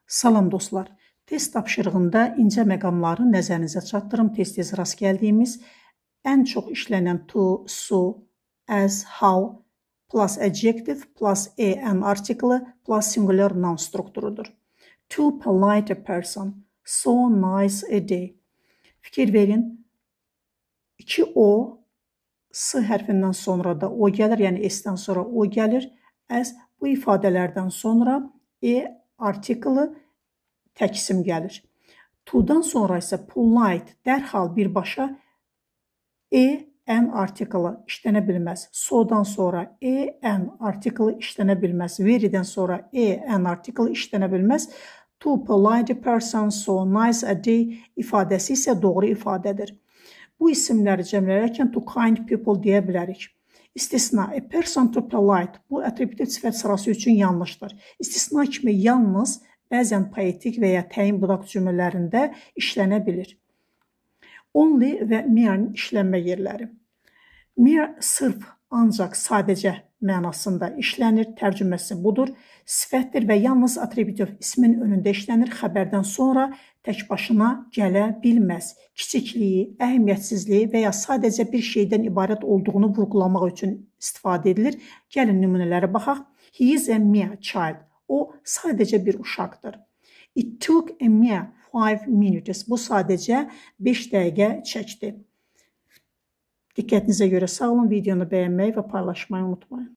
Salam dostlar. Test tapşırığında incə məqamları nəzərinizə çatdırım. Tez-tez rast gəldiyimiz ən çox işlənən to, so, as, how plus adjective plus an article plus singular noun strukturudur. Too polite a person, so nice a day. Fikir verin. İki o, s hərfindən sonra da o gəlir, yəni s-dən sonra o gəlir. As bu ifadələrdən sonra artiklı tək isim gəlir. To-dan sonra isə polite dərhal birbaşa an artiklı işlənə bilməz. So-dan sonra an artiklı işlənə bilməz. Very-dən sonra an artiklı işlənə bilməz. To polite person, so nice a day ifadəsi isə doğru ifadədir. Bu isimləri cəmlələrkən to kind people deyə bilərik. İstisna, a person to polite bu atributiv sifət sırası üçün yanlışdır. İstisna kimi yalnız bəzən poetik və ya təyin budaq cümlələrində işlənə bilir. Only və mere'nin işlənmə yerləri. Mere sırf, ancaq, sadəcə mənasında işlənir, tərcüməsi budur. Sifətdir və yalnız atributiv ismin önündə işlənir, xəbərdən sonra tək başına gələ bilməz. Kiçikliyi, əhəmiyyətsizliyi və ya sadəcə bir şeydən ibarət olduğunu vurğulamaq üçün istifadə edilir. Gəlin nümunələrə baxaq. He is a mere child. O sadəcə bir uşaqdır. It took a mere 5 minutes. Bu sadəcə 5 dəqiqə çəkdi. Diqqətinizə görə sağ olun. Videonu bəyənməyi və paylaşmayı unutmayın.